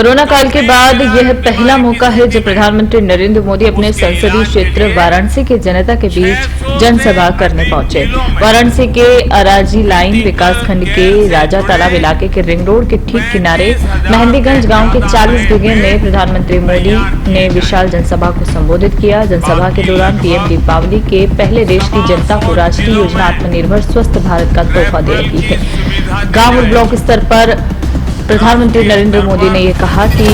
Corona काल के बाद यह पहला मौका है जब प्रधानमंत्री नरेंद्र मोदी अपने संसदीय क्षेत्र वाराणसी के जनता के बीच जनसभा करने पहुंचे। वाराणसी के अराजी लाइन विकासखंड के राजा तालाब इलाके के रिंग रोड के ठीक किनारे मेहंदीगंज गांव के 40 बीघे में प्रधानमंत्री मोदी ने विशाल जनसभा को संबोधित किया। जनसभा के दौरान पीएम दीपावली के पहले देश की जनता को राष्ट्रीय योजना आत्मनिर्भर स्वस्थ भारत का तोहफा दे रही है। गांव और ब्लॉक स्तर पर प्रधानमंत्री नरेंद्र मोदी ने ये कहा कि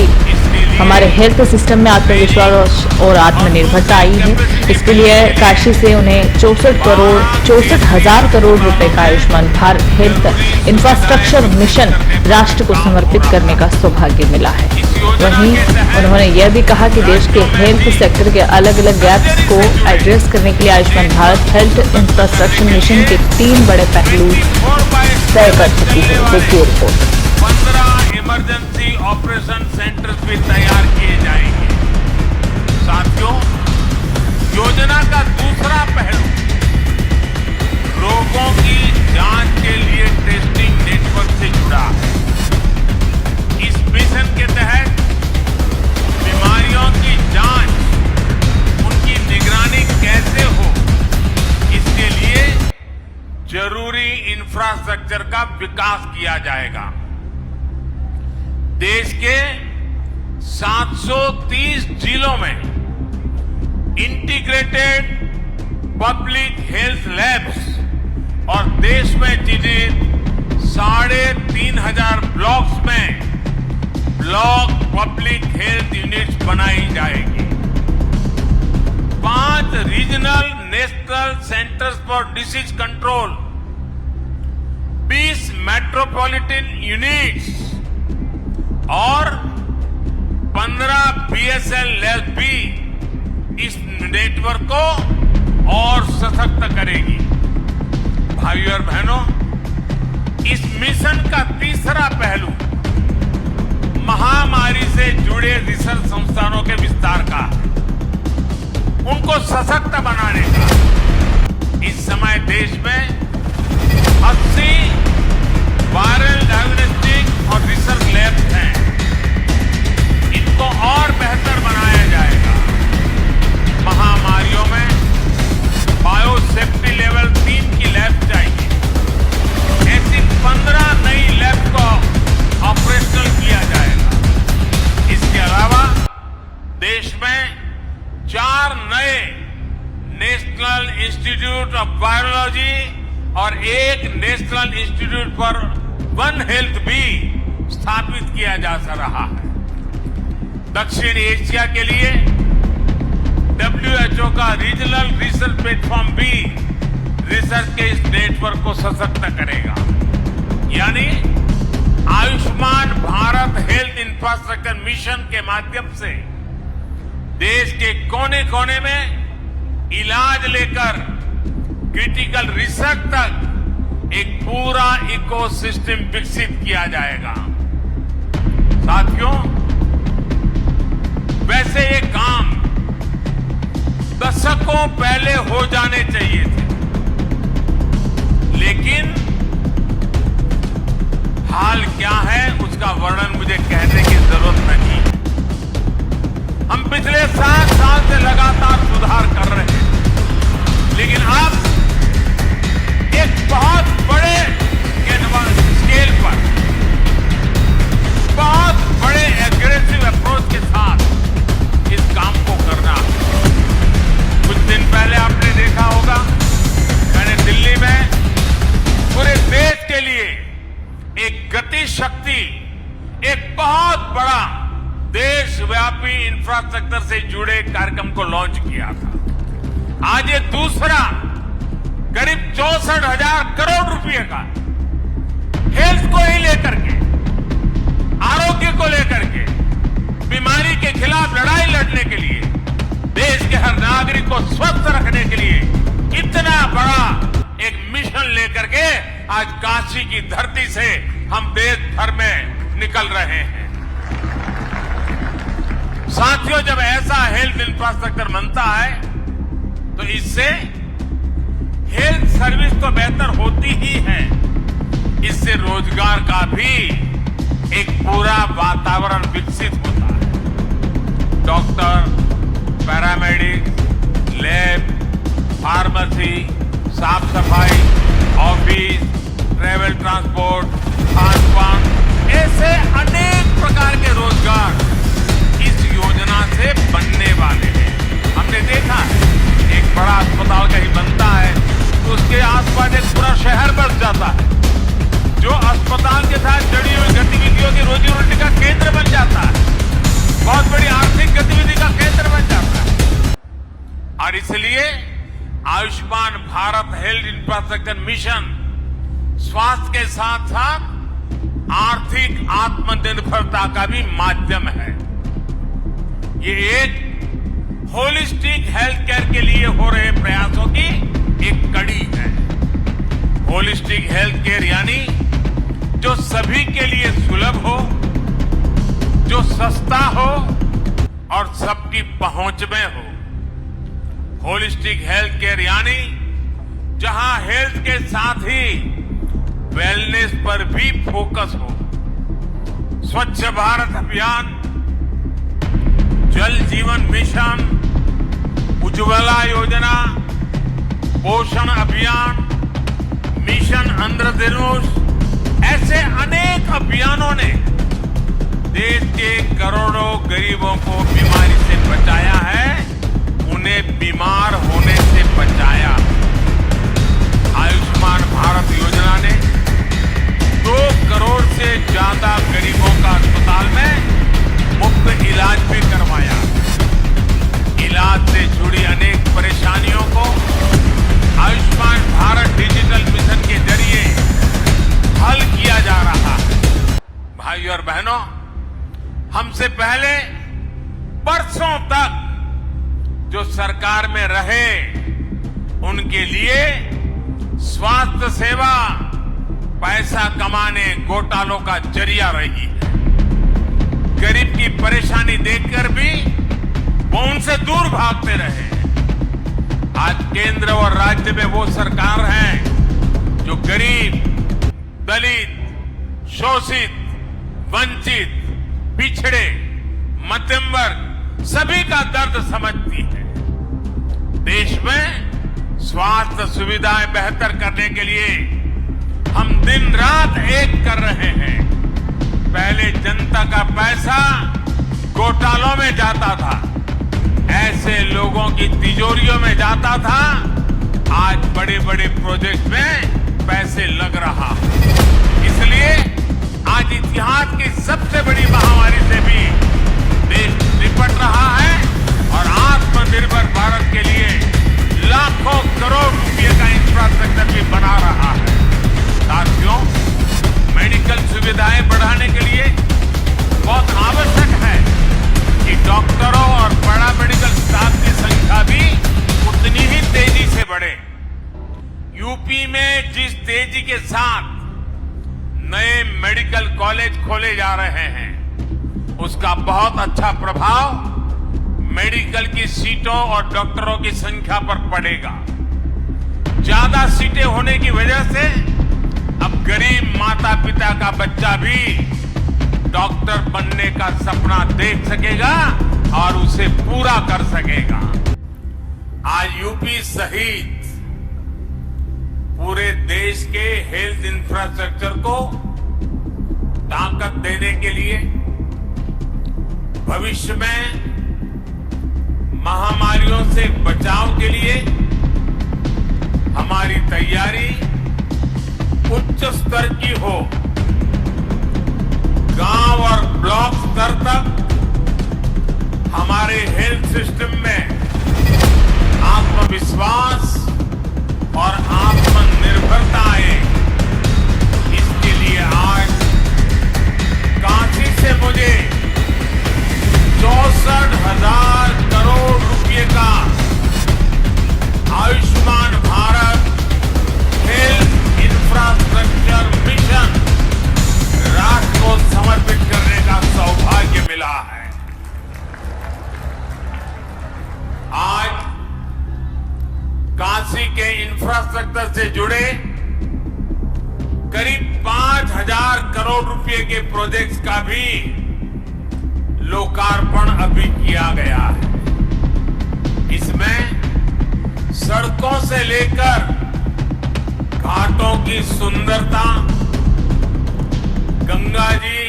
हमारे हेल्थ सिस्टम में आत्मविश्वास और आत्मनिर्भरता आई है। इसके लिए काशी से उन्हें 64,000 करोड़ रुपए का Ayushman Bharat health infrastructure mission राष्ट्र को समर्पित करने का सौभाग्य मिला है। वहीं उन्होंने यह भी कहा कि देश के हेल्थ सेक्टर के अलग अलग गैप्स को एड्रेस करने के लिए Ayushman Bharat health infrastructure mission के 3 बड़े पहलू तय कर चुकी है। देखिए रिपोर्ट। 15 इमरजेंसी ऑपरेशन सेंटर्स भी तैयार किए जाएंगे। साथियों, योजना का दूसरा पहलू रोगों की जांच के लिए टेस्टिंग नेटवर्क से जुड़ा है। इस मिशन के तहत बीमारियों की जांच, उनकी निगरानी कैसे हो, इसके लिए जरूरी इंफ्रास्ट्रक्चर का विकास किया जाएगा। देश के 730 जिलों में इंटीग्रेटेड पब्लिक हेल्थ लैब्स और देश में चिन्हित 3,500 ब्लॉक्स में ब्लॉक पब्लिक हेल्थ यूनिट्स बनाई जाएगी। 5 regional national centres for disease control, 20 metropolitan units और 15 बीएसएल लैब भी इस नेटवर्क को और सशक्त करेगी। भाइयों और बहनों, इस मिशन का तीसरा पहलू महामारी से जुड़े रिसर्च संस्थानों के विस्तार का है, उनको सशक्त बनाने का। इस समय देश में 80 वायरल डायग्नोस्टिक और रिसर्च लैब्स हैं। इनको और बेहतर बनाया जाएगा। महामारियों में बायोसेफ्टी लेवल 3 की लैब चाहिए। ऐसी 15 नई लैब को ऑपरेशनल किया जाएगा। इसके अलावा देश में 4 नए नेशनल इंस्टीट्यूट ऑफ वायरोलॉजी और 1 national institute for one health भी स्थापित किया जा रहा है। दक्षिण एशिया के लिए WHO का रीजनल रिसर्च प्लेटफॉर्म भी रिसर्च के इस नेटवर्क को सशक्त करेगा। यानी Ayushman Bharat health infrastructure mission के माध्यम से देश के कोने कोने में इलाज लेकर क्रिटिकल रिसर्च तक एक पूरा इकोसिस्टम विकसित किया जाएगा। साथियों, वैसे ये काम दशकों पहले हो जाने चाहिए थे, लेकिन हाल क्या है उसका वर्णन मुझे कहने की जरूरत नहीं। हम पिछले 7 साल से लगातार सुधार कर रहे हैं, लेकिन अब एक बहुत बड़े स्केल पर, बहुत बड़े एग्रेसिव अप्रोच के साथ इस काम को करना है। कुछ दिन पहले आपने देखा होगा, मैंने दिल्ली में पूरे देश के लिए एक गति शक्ति, एक बहुत बड़ा देशव्यापी इंफ्रास्ट्रक्चर से जुड़े कार्यक्रम को लॉन्च किया था। आज ये दूसरा करीब 64,000 करोड़ रुपए का हेल्थ को ही लेकर के, आरोग्य को लेकर के, बीमारी के खिलाफ लड़ाई लड़ने के लिए, देश के हर नागरिक को स्वस्थ रखने के लिए इतना बड़ा एक मिशन लेकर के आज काशी की धरती से हम देश भर में निकल रहे हैं। साथियों, जब ऐसा हेल्थ इंफ्रास्ट्रक्चर बनता है तो इससे हेल्थ सर्विस तो बेहतर होती ही है, इससे रोजगार का भी एक पूरा वातावरण विकसित होता है। डॉक्टर, पैरामेडिक, लैब, फार्मेसी, साफ सफाई, ऑफिस, ट्रेवल ट्रांसपोर्ट, खान-पान, ऐसे अनेक प्रकार के रोजगार इस योजना से बनने वाले हैं। हमने देखा है एक बड़ा अस्पताल कहीं बनता है तो उसके आसपास एक पूरा शहर बस जाता है, जो अस्पताल के साथ जुड़ी हुई गतिविधियों की रोजी रोटी का केंद्र बन जाता है, बहुत बड़ी आर्थिक गतिविधि का केंद्र बन जाता है। और इसलिए Ayushman Bharat health infrastructure mission स्वास्थ्य के साथ साथ आर्थिक आत्मनिर्भरता का भी माध्यम है। ये एक होलिस्टिक हेल्थ केयर के लिए हो रहे प्रयासों की एक कड़ी है। होलिस्टिक हेल्थ केयर यानी जो सभी के लिए सुलभ हो, जो सस्ता हो और सबकी पहुंच में हो। होलिस्टिक हेल्थ केयर यानी जहां हेल्थ के साथ ही वेलनेस पर भी फोकस हो। स्वच्छ भारत अभियान, जल जीवन मिशन, उज्ज्वला योजना, पोषण अभियान, मिशन इंद्रधनुष, ऐसे अनेक अभियानों ने देश के करोड़ों गरीबों को बीमारी से बचाया है, उन्हें बीमार होने से बचाया। आयुष्मान भारत योजना ने 2 करोड़ से ज्यादा गरीबों का अस्पताल में मुफ्त इलाज भी करवाया। इलाज से जुड़ी अनेक परेशानियों को आयुष्मान भारत डिजिटल मिशन के जरिए हल किया जा रहा है। भाइयों और बहनों, हमसे पहले बरसों तक जो सरकार में रहे उनके लिए स्वास्थ्य सेवा पैसा कमाने घोटालों का जरिया रही है। गरीब की परेशानी देखकर भी वो उनसे दूर भागते रहे। आज केंद्र और राज्य में वो सरकार है जो गरीब, दलित, शोषित, वंचित, पिछड़े, मध्यम वर्ग सभी का दर्द समझती है। देश में स्वास्थ्य सुविधाएं बेहतर करने के लिए हम दिन रात एक कर रहे हैं। पहले जनता का पैसा घोटालों में जाता था, ऐसे लोगों की तिजोरियों में जाता था। आज बड़े बड़े प्रोजेक्ट में पैसे लग रहा। इसलिए आज इतिहास की सबसे बड़ी महामारी से भी देश निपट रहा है और आत्मनिर्भर भारत के लिए लाखों करोड़ रुपए का इंफ्रास्ट्रक्चर भी बना रहा है। साथियों, मेडिकल सुविधाएं बढ़ाने के लिए बहुत आवश्यक है कि डॉक्टरों और पैरामेडिकल स्टाफ की संख्या भी उतनी ही तेजी से बढ़े। यूपी में जिस तेजी के साथ नए मेडिकल कॉलेज खोले जा रहे हैं, उसका बहुत अच्छा प्रभाव मेडिकल की सीटों और डॉक्टरों की संख्या पर पड़ेगा। ज्यादा सीटें होने की वजह से अब गरीब माता पिता का बच्चा भी डॉक्टर बनने का सपना देख सकेगा और उसे पूरा कर सकेगा। आज यूपी सहित पूरे देश के हेल्थ इंफ्रास्ट्रक्चर को ताकत देने के लिए भविष्य में महामारियों से बचाव के लिए हमारी तैयारी उच्च स्तर की हो। गांव और ब्लॉक स्तर तक हमारे हेल्थ सिस्टम में आत्मविश्वास और आत्मनिर्भरता आए। इसके लिए आज काशी से मुझे 64,000 करोड़ रुपए का Ayushman Bharat health infrastructure mission राष्ट्र को समर्पित करने का सौभाग्य मिला है। आज काशी के इंफ्रास्ट्रक्चर से जुड़े करीब 5,000 करोड़ रुपए के प्रोजेक्ट्स का भी लोकार्पण अभी किया गया है। इसमें सड़कों से लेकर घाटों की सुंदरता, गंगा जी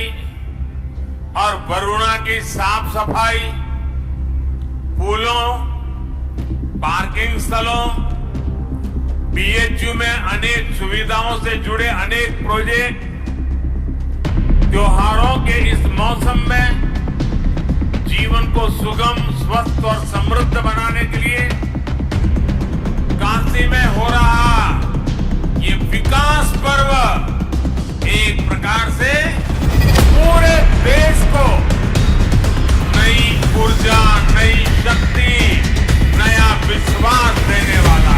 और वरुणा की साफ सफाई, पुलों, पार्किंग स्थलों, बीएचयू में अनेक सुविधाओं से जुड़े अनेक प्रोजेक्ट, त्योहारों के इस मौसम में जीवन को सुगम, स्वस्थ और समृद्ध बनाने के लिए काशी में हो रहा ये विकास पर्व एक प्रकार से पूरे देश को नई ऊर्जा, नई शक्ति, नया विश्वास देने वाला है।